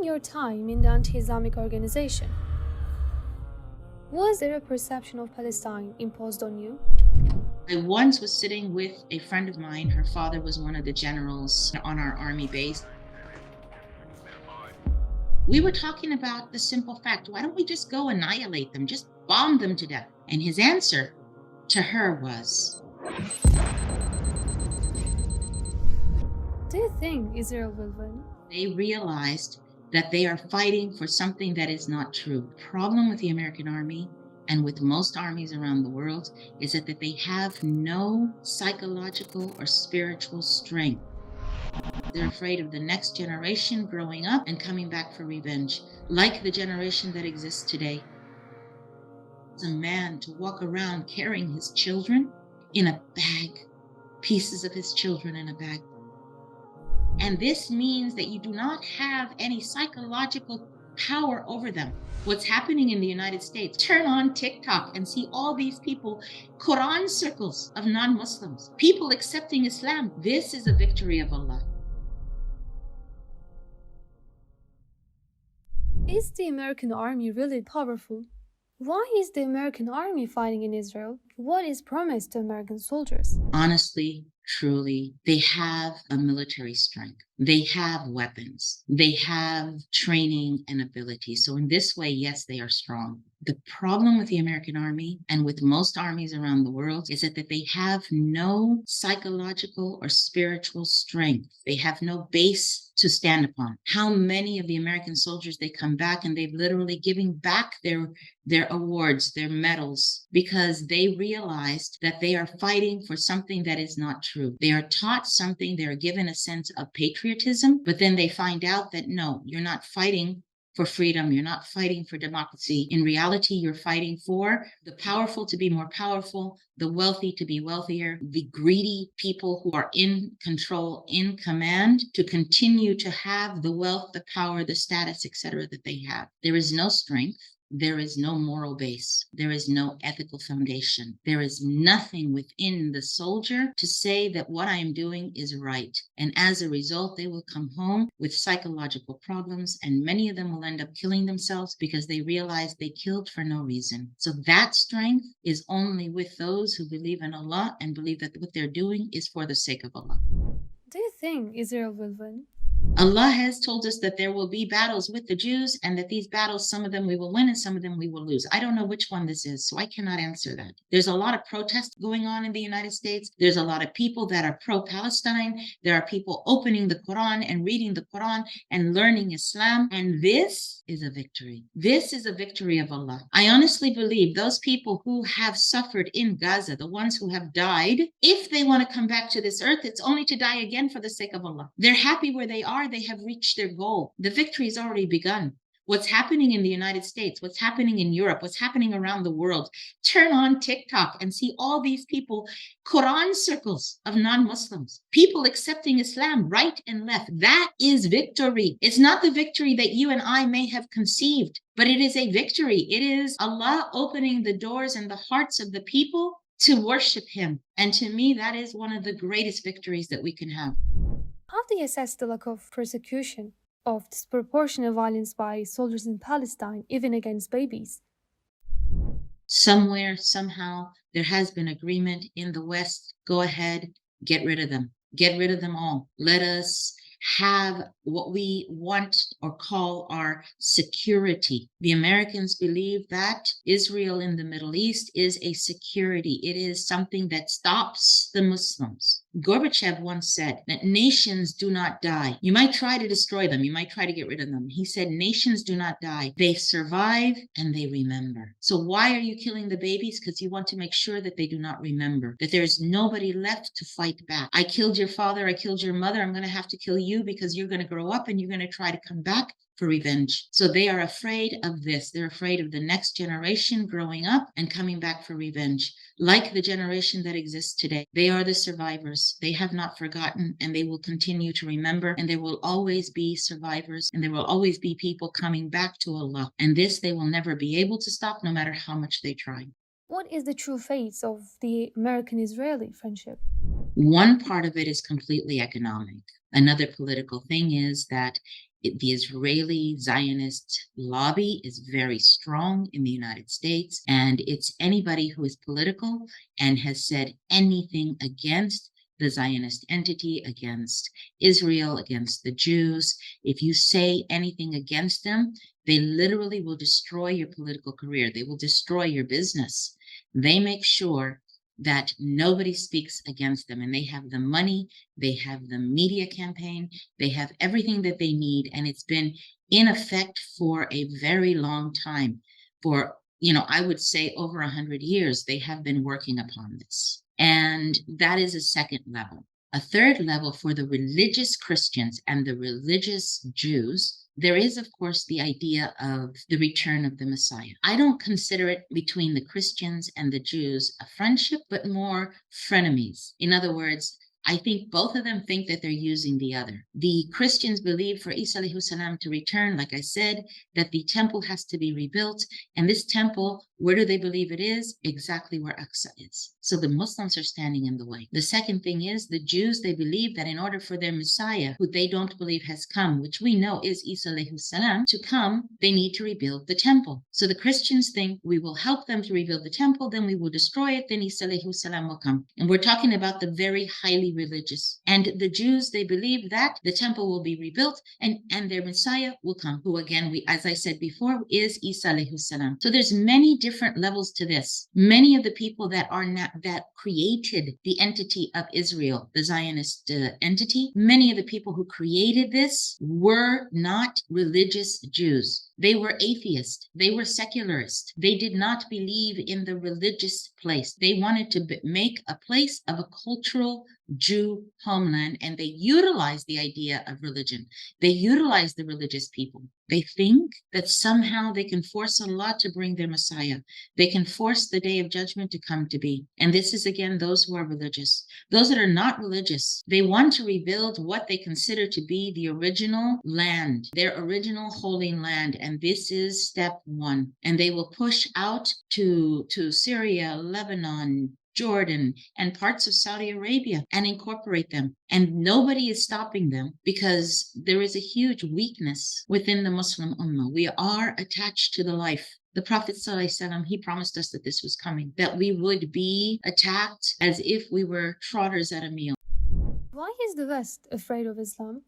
your time in the anti-Islamic organization, was there a perception of Palestine imposed on you? I once was sitting with a friend of mine. Her father was one of the generals on our army base. We were talking about the simple fact, why don't we just go annihilate them, just bomb them to death? And his answer to her was, Do you think Israel will win? they realized that they are fighting for something that is not true. The problem with the American army and with most armies around the world is that they have no psychological or spiritual strength. They're afraid of the next generation growing up and coming back for revenge, like the generation that exists today. As a man to walk around carrying his children in a bag, pieces of his children in a bag. And this means that you do not have any psychological power over them. What's happening in the United States, turn on TikTok and see all these people, Quran circles of non-Muslims, people accepting Islam. This is a victory of Allah. Is the American army really powerful? Why is the American army fighting in Israel? What is promised to American soldiers? Honestly, truly, they have a military strength. They have weapons. They have training and ability. So in this way, yes, they are strong. The problem with the American army and with most armies around the world is that they have no psychological or spiritual strength. They have no base to stand upon. How many of the American soldiers, they come back and they've literally given back their awards, their medals, because they realized that they are fighting for something that is not true. They are taught something, they are given a sense of patriotism, but then they find out that no, you're not fighting for freedom. You're not fighting for democracy. In reality, you're fighting for the powerful to be more powerful, the wealthy to be wealthier, the greedy people who are in control, in command, to continue to have the wealth, the power, the status, etc., that they have. There is no strength. There is no moral base. There is no ethical foundation. There is nothing within the soldier to say that what I am doing is right. And as a result, they will come home with psychological problems, and many of them will end up killing themselves because they realize they killed for no reason. So that strength is only with those who believe in Allah and believe that what they're doing is for the sake of Allah. Do you think Israel will win? Allah has told us that there will be battles with the Jews, and that these battles, some of them we will win and some of them we will lose. I don't know which one this is, so I cannot answer that. There's a lot of protests going on in the United States. There's a lot of people that are pro-Palestine. There are people opening the Quran and reading the Quran and learning Islam. And this is a victory. This is a victory of Allah. I honestly believe those people who have suffered in Gaza, the ones who have died, if they want to come back to this earth, it's only to die again for the sake of Allah. They're happy where they are. They have reached their goal. The victory has already begun. What's happening in the United States, what's happening in Europe, what's happening around the world, turn on TikTok and see all these people, Quran circles of non-Muslims, people accepting Islam right and left. That is victory. It's not the victory that you and I may have conceived, but it is a victory. It is Allah opening the doors and the hearts of the people to worship Him. And to me, that is one of the greatest victories that we can have. How do you assess the lack of persecution, of disproportionate violence by soldiers in Palestine, even against babies? Somewhere, somehow, there has been agreement in the West. Go ahead, get rid of them. Get rid of them all. Let us have what we want or call our security. The Americans believe that Israel in the Middle East is a security. It is something that stops the Muslims. Gorbachev once said that nations do not die. You might try to destroy them. You might try to get rid of them. He said nations do not die. They survive and they remember. So why are you killing the babies? Because you want to make sure that they do not remember, that there's nobody left to fight back. I killed your father. I killed your mother. I'm going to have to kill you because you're going to grow up and you're going to try to come back for revenge. So they are afraid of this. They're afraid of the next generation growing up and coming back for revenge. Like the generation that exists today, they are the survivors. They have not forgotten, and they will continue to remember, and there will always be survivors, and there will always be people coming back to Allah. And this they will never be able to stop, no matter how much they try. What is the true face of the American-Israeli friendship? One part of it is completely economic. Another political thing is that The Israeli Zionist lobby is very strong in the United States, and it's anybody who is political and has said anything against the Zionist entity, against Israel, against the Jews. If you say anything against them, they literally will destroy your political career. They will destroy your business. They make sure that nobody speaks against them, and they have the money, they have the media campaign, they have everything that they need, and it's been in effect for a very long time. For, I would say over 100 years, they have been working upon this. And that is a second level. A third level for the religious Christians and the religious Jews, there is, of course, the idea of the return of the Messiah. I don't consider it between the Christians and the Jews a friendship, but more frenemies. In other words, I think both of them think that they're using the other. The Christians believe for Isa alayhi salam to return, like I said, that the temple has to be rebuilt. And this temple, where do they believe it is? Exactly where Aqsa is. So the Muslims are standing in the way. The second thing is the Jews, they believe that in order for their Messiah, who they don't believe has come, which we know is Isa alayhi salam, to come, they need to rebuild the temple. So the Christians think we will help them to rebuild the temple, then we will destroy it, then Isa alayhi salam will come. And we're talking about the very highly religious. And the Jews, they believe that the temple will be rebuilt and their Messiah will come, who again, as I said before, is Isa alayhi salam. So there's many different levels to this. Many of the people that created the entity of Israel, the Zionist entity, many of the people who created this were not religious Jews. They were atheists. They were secularists. They did not believe in the religious place. They wanted to make a place of a cultural Jew homeland, and they utilized the idea of religion. They utilized the religious people. They think that somehow they can force Allah to bring their Messiah. They can force the day of judgment to come to be. And this is, again, those who are religious. Those that are not religious, they want to rebuild what they consider to be the original land, their original holy land. And this is step one. And they will push out to Syria, Lebanon, Jordan, and parts of Saudi Arabia and incorporate them. And nobody is stopping them because there is a huge weakness within the Muslim Ummah. We are attached to the life. The Prophet ﷺ, he promised us that this was coming, that we would be attacked as if we were trotters at a meal. Why is the West afraid of Islam?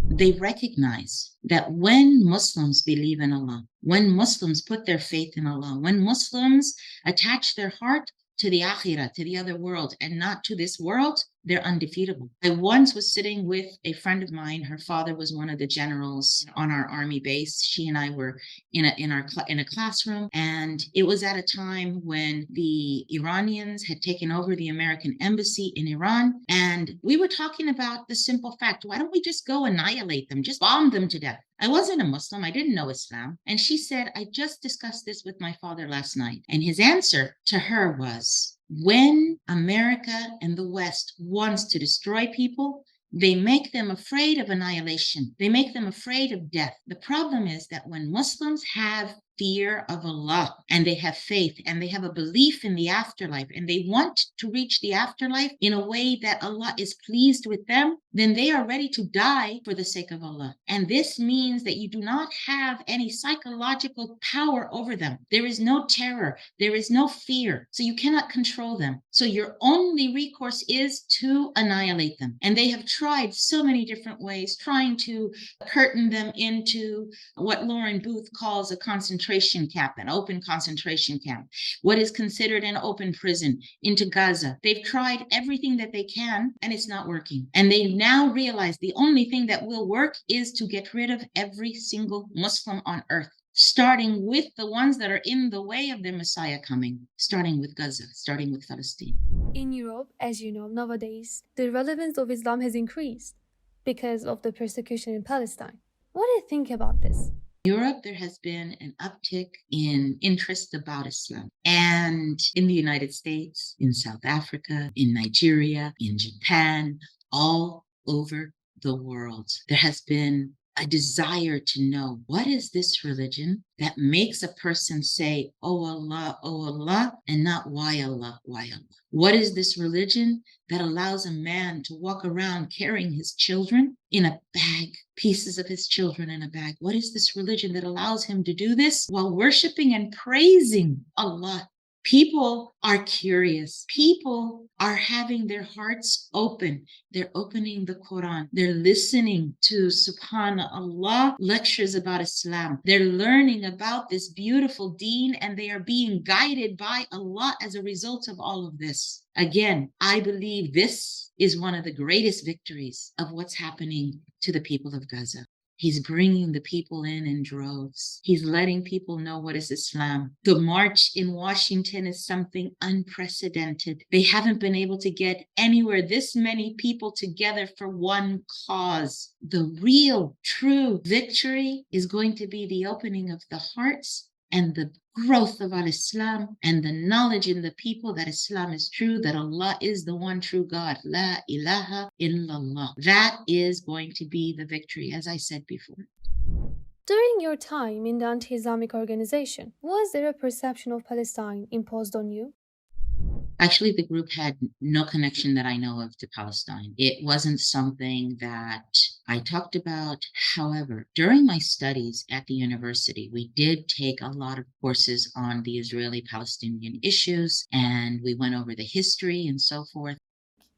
They recognize that when Muslims believe in Allah, when Muslims put their faith in Allah, when Muslims attach their heart to the akhirah, to the other world, and not to this world, they're undefeatable. I once was sitting with a friend of mine. Her father was one of the generals on our army base. She and I were in a classroom, and it was at a time when the Iranians had taken over the American embassy in Iran, and we were talking about the simple fact: why don't we just go annihilate them, just bomb them to death? I wasn't a Muslim. I didn't know Islam. And she said, I just discussed this with my father last night. And his answer to her was, when America and the West wants to destroy people, they make them afraid of annihilation. They make them afraid of death. The problem is that when Muslims have fear of Allah and they have faith and they have a belief in the afterlife and they want to reach the afterlife in a way that Allah is pleased with them, then they are ready to die for the sake of Allah. And this means that you do not have any psychological power over them. There is no terror. There is no fear. So you cannot control them. So your only recourse is to annihilate them. And they have tried so many different ways, trying to curtain them into what Lauren Booth calls a concentration camp, an open concentration camp, what is considered an open prison, into Gaza. They've tried everything that they can, and it's not working. And they now realize the only thing that will work is to get rid of every single Muslim on earth, starting with the ones that are in the way of their Messiah coming, starting with Gaza, starting with Palestine. In Europe, as you know, nowadays, the relevance of Islam has increased because of the persecution in Palestine. What do you think about this? Europe, there has been an uptick in interest about Islam. And in the United States, in South Africa, in Nigeria, in Japan, all over the world, there has been a desire to know, what is this religion that makes a person say, oh Allah, and not why Allah, why Allah? What is this religion that allows a man to walk around carrying his children in a bag, pieces of his children in a bag? What is this religion that allows him to do this while worshiping and praising Allah? People are curious. People are having their hearts open. They're opening the Quran. They're listening to subhanallah lectures about Islam. They're learning about this beautiful deen, and they are being guided by Allah as a result of all of this. Again, I believe this is one of the greatest victories of what's happening to the people of Gaza. He's bringing the people in droves. He's letting people know what is Islam. The march in Washington is something unprecedented. They haven't been able to get anywhere this many people together for one cause. The real, true victory is going to be the opening of the hearts and the growth of al-Islam and the knowledge in the people that Islam is true, that Allah is the one true God. La ilaha illallah. That is going to be the victory, as I said before. During your time in the anti-Islamic organization, was there a perception of Palestine imposed on you? Actually, the group had no connection that I know of to Palestine. It wasn't something that I talked about. However, during my studies at the university, we did take a lot of courses on the Israeli-Palestinian issues, and we went over the history and so forth.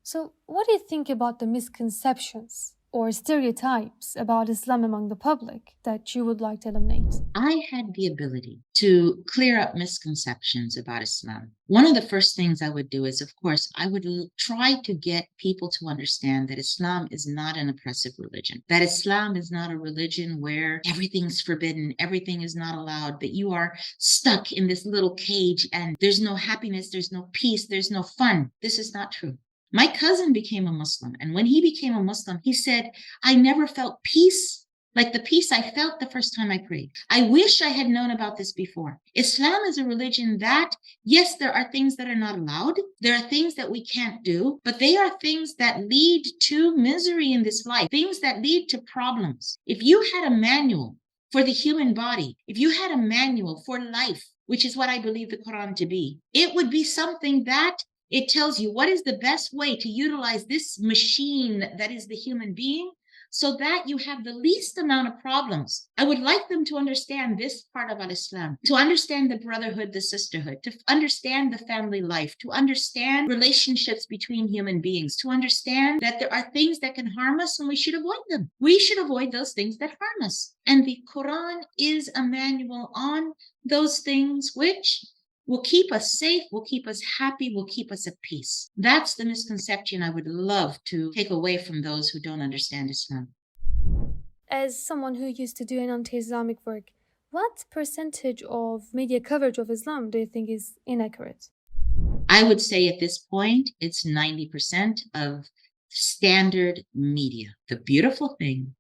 So, what do you think about the misconceptions or stereotypes about Islam among the public that you would like to eliminate? I had the ability to clear up misconceptions about Islam. One of the first things I would do is, of course, I would try to get people to understand that Islam is not an oppressive religion, that Islam is not a religion where everything's forbidden, everything is not allowed, that you are stuck in this little cage and there's no happiness, there's no peace, there's no fun. This is not true. My cousin became a Muslim, and when he became a Muslim, he said, I never felt peace like the peace I felt the first time I prayed. I wish I had known about this before. Islam is a religion that, yes, there are things that are not allowed. There are things that we can't do, but they are things that lead to misery in this life, things that lead to problems. If you had a manual for the human body, if you had a manual for life, which is what I believe the Quran to be, it would be something that it tells you what is the best way to utilize this machine that is the human being so that you have the least amount of problems. I would like them to understand this part about Islam, to understand the brotherhood, the sisterhood, to understand the family life, to understand relationships between human beings, to understand that there are things that can harm us and we should avoid them. We should avoid those things that harm us. And the Quran is a manual on those things which will keep us safe, will keep us happy, will keep us at peace. That's the misconception I would love to take away from those who don't understand Islam. As someone who used to do an anti-Islamic work, what percentage of media coverage of Islam do you think is inaccurate? I would say at this point, it's 90% of standard media. The beautiful thing,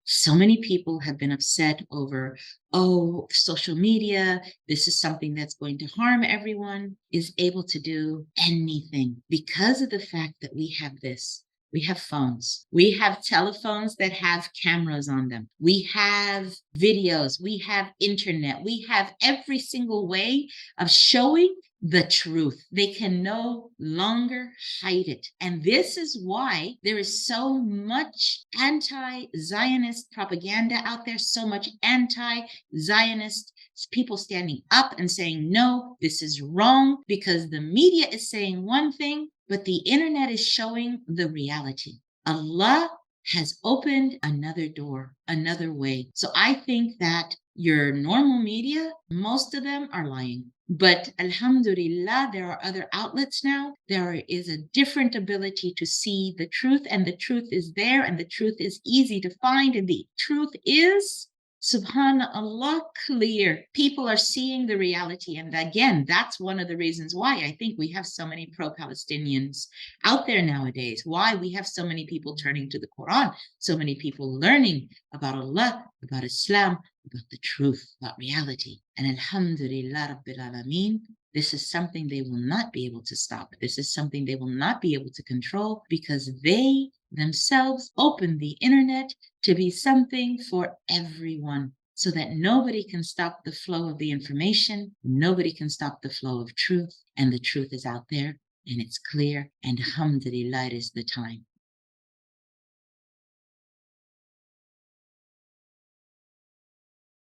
so many people have been upset over, oh, social media, this is something that's going to harm everyone, is able to do anything because of the fact that we have this. We have phones. We have telephones that have cameras on them. We have videos. We have internet. We have every single way of showing the truth. They can no longer hide it. And this is why there is so much anti-Zionist propaganda out there, so much anti-Zionist people standing up and saying, no, this is wrong, because the media is saying one thing, but the internet is showing the reality. Allah has opened another door, another way. So I think that your normal media, most of them are lying. But alhamdulillah, there are other outlets now. There is a different ability to see the truth, and the truth is there, and the truth is easy to find, and the truth is, subhanallah, clear. People are seeing the reality. And again, that's one of the reasons why I think we have so many pro-Palestinians out there nowadays, why we have so many people turning to the Quran, so many people learning about Allah, about Islam, about the truth, about reality. And alhamdulillah Rabbil Alameen, this is something they will not be able to stop. This is something they will not be able to control, because they themselves opened the internet to be something for everyone, so that nobody can stop the flow of the information, nobody can stop the flow of truth, and the truth is out there, and it's clear, and alhamdulillah, it is the time.